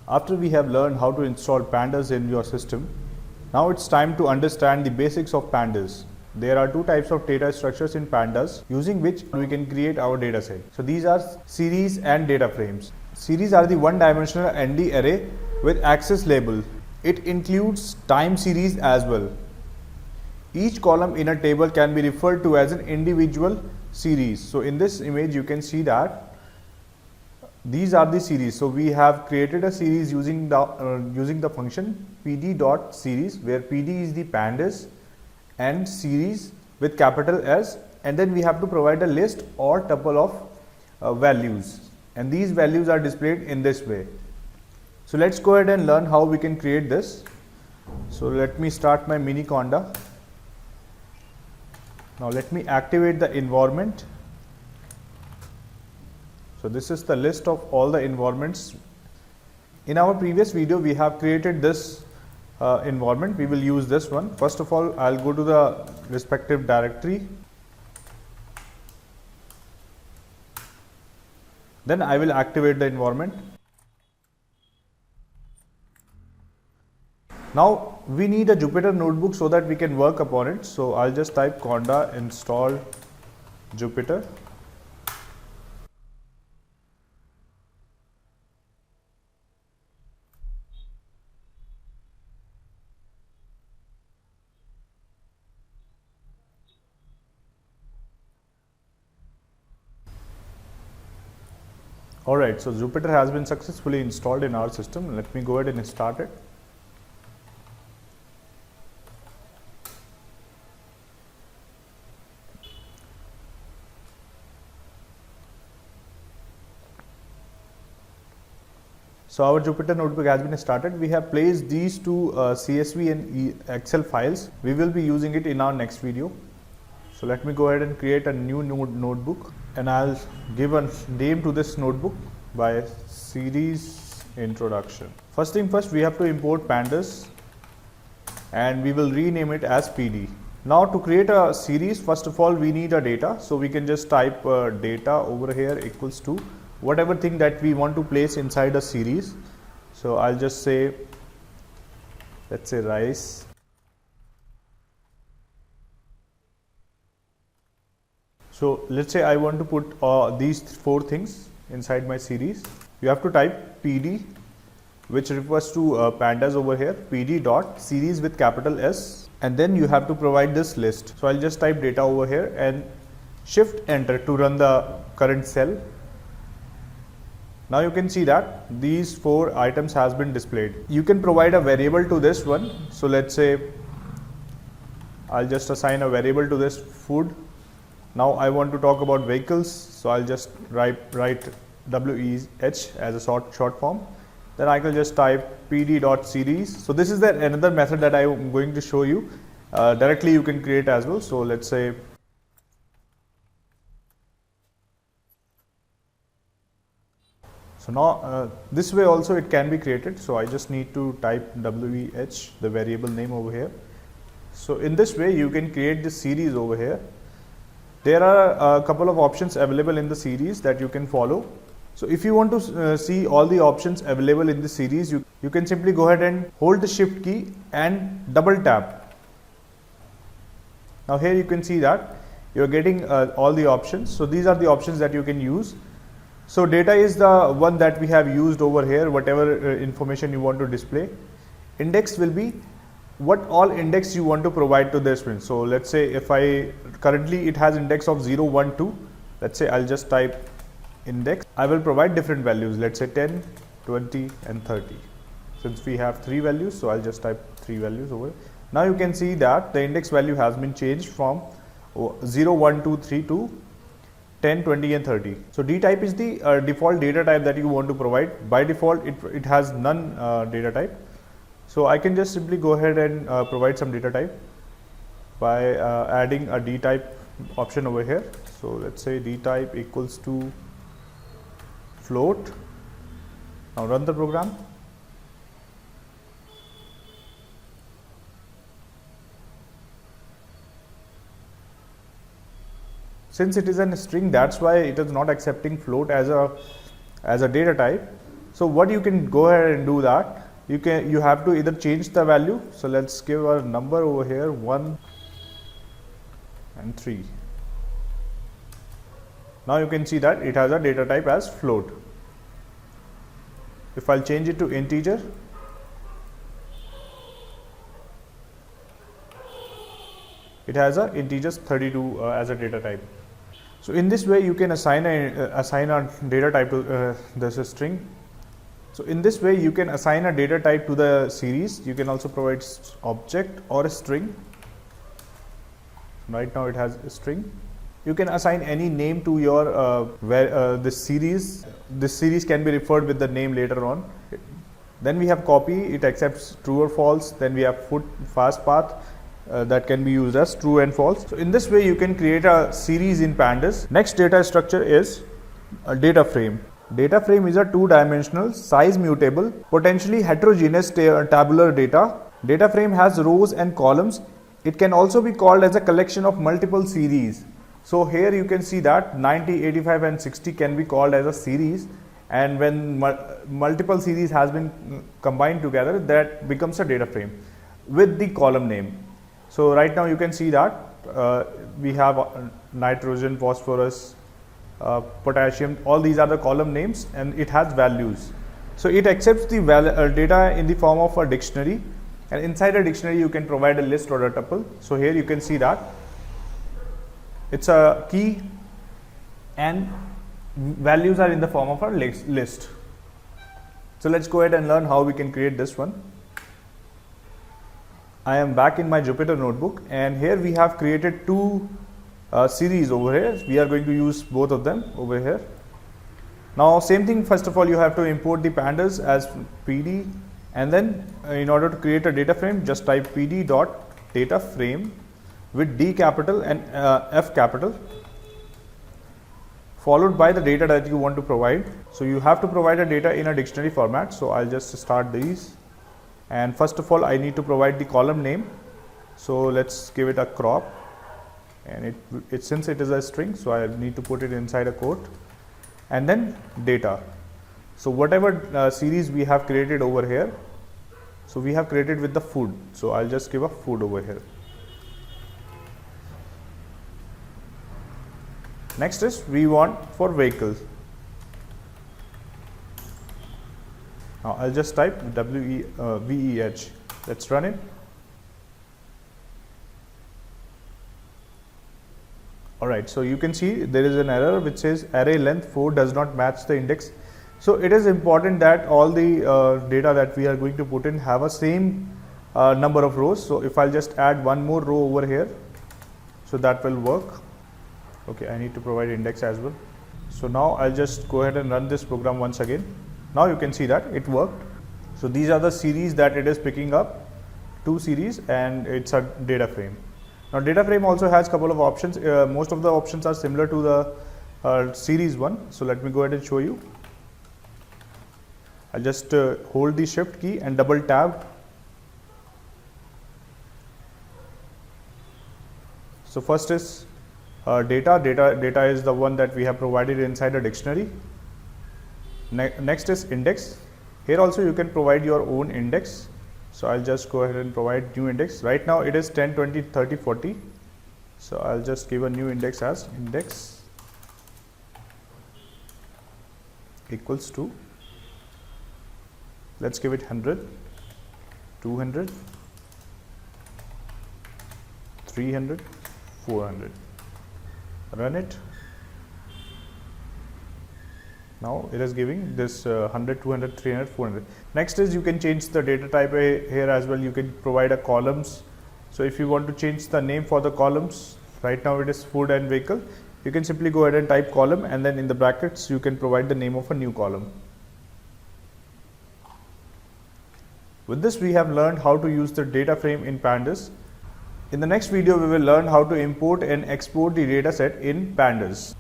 After we have learned how to install pandas in your system, now it's time to understand the basics of pandas. There are two types of data structures in pandas using which we can create our data set. So these are series and data frames. Series are the one-dimensional ND array with access label. It includes time series as well. Each column in a table can be referred to as an individual series. So in this image you can see that these are the series. So we have created a series using the function pd.series, where pd is the pandas and series with capital S, and then we have to provide a list or tuple of values, and these values are displayed in this way. So let's go ahead and learn how we can create this. So let me start my mini conda. Now let me activate the environment. So this is the list of all the environments. In our previous video we have created this environment. We will use this one. First of all, I'll go to the respective directory. Then I will activate the environment. Now we need a Jupyter notebook so that we can work upon it. So I'll just type conda install Jupyter. Alright, so Jupyter has been successfully installed in our system. Let me go ahead and start it. So our Jupyter notebook has been started. We have placed these two CSV and Excel files. We will be using it in our next video. So let me go ahead and create a new notebook, and I'll give a name to this notebook by series introduction. First thing first, we have to import pandas and we will rename it as PD. Now to create a series, first of all we need a data. So we can just type data over here equals to whatever thing that we want to place inside a series. So I'll just say, let's say rice. So let's say I want to put these four things inside my series. You have to type PD, which refers to pandas over here, PD dot series with capital S, and then you have to provide this list. So I'll just type data over here and shift enter to run the current cell. Now you can see that these four items has been displayed. You can provide a variable to this one. So let's say I'll just assign a variable to this food. Now I want to talk about vehicles, so I'll just write WEH as a short form. Then I can just type pd.series. So this is another method that I am going to show you. Directly you can create as well. So let's say now this way also it can be created. So I just need to type WEH, the variable name over here. So in this way you can create this series over here. There are a couple of options available in the series that you can follow. So if you want to see all the options available in the series, you can simply go ahead and hold the shift key and double tap. Now here you can see that you are getting all the options. So these are the options that you can use. So data is the one that we have used over here, whatever information you want to display. Index will be what all index you want to provide to this one. So let's say if currently it has index of 0, 1, 2. Let's say I'll just type index. I will provide different values. Let's say 10, 20 and 30. Since we have 3 values, so I'll just type 3 values over. Now you can see that the index value has been changed from 0, 1, 2, 3 to 10, 20 and 30. So D type is the default data type that you want to provide. By default it has none data type. So I can just simply go ahead and provide some data type by adding a D type option over here. So let's say D type equals to float. Now run the program. Since it is a string, that's why it is not accepting float as a data type. So what you can go ahead and do that, you have to either change the value. So let's give a number over here, 1 and 3. Now you can see that it has a data type as float. If I'll change it to integer, it has a integers 32 as a data type. So in this way you can assign a data type to this string. So in this way you can assign a data type to the series. You can also provide object or a string. Right now it has a string. You can assign any name to your this series. This series can be referred with the name later on. Then we have copy. It accepts true or false. Then we have fast path. That can be used as true and false. So in this way you can create a series in Pandas. Next data structure is a data frame. Data frame is a two-dimensional, size mutable, potentially heterogeneous tabular data. Data frame has rows and columns. It can also be called as a collection of multiple series. So here you can see that 90, 85 and 60 can be called as a series, and when multiple series has been combined together, that becomes a data frame with the column name. So right now you can see that we have nitrogen, phosphorus, potassium, all these are the column names, and it has values. So it accepts the data in the form of a dictionary, and inside a dictionary you can provide a list or a tuple. So here you can see that it's a key and values are in the form of a list. So let's go ahead and learn how we can create this one. I am back in my Jupyter notebook, and here we have created two series over here. We are going to use both of them over here. Now same thing, first of all you have to import the pandas as pd, and then in order to create a data frame, just type pd dot data frame with D capital and F capital, followed by the data that you want to provide. So you have to provide a data in a dictionary format. So I'll just start these. And first of all I need to provide the column name. So let's give it a crop, and since it is a string, so I need to put it inside a quote, and then data. So whatever series we have created over here, so we have created with the food, so I'll just give a food over here. Next is we want for vehicles. Now I'll just type VEH. Let's run it. Alright, so you can see there is an error which says array length 4 does not match the index. So it is important that all the data that we are going to put in have a same number of rows. So if I'll just add one more row over here, so that will work. Okay, I need to provide index as well. So now I'll just go ahead and run this program once again. Now you can see that it worked. So these are the series that it is picking up, two series, and it's a data frame. Now data frame also has a couple of options. Most of the options are similar to the series one. So let me go ahead and show you. I'll just hold the shift key and double tab. So first is data. Data is the one that we have provided inside a dictionary. Next is index. Here also you can provide your own index. So I'll just go ahead and provide new index. Right now it is 10, 20, 30, 40. So I'll just give a new index as index equals to, let's give it 100, 200, 300, 400. Run it. Now it is giving this 100, 200, 300, 400. Next is you can change the data type here as well. You can provide a columns. So if you want to change the name for the columns, right now it is food and vehicle. You can simply go ahead and type column, and then in the brackets you can provide the name of a new column. With this we have learned how to use the data frame in Pandas. In the next video we will learn how to import and export the data set in Pandas.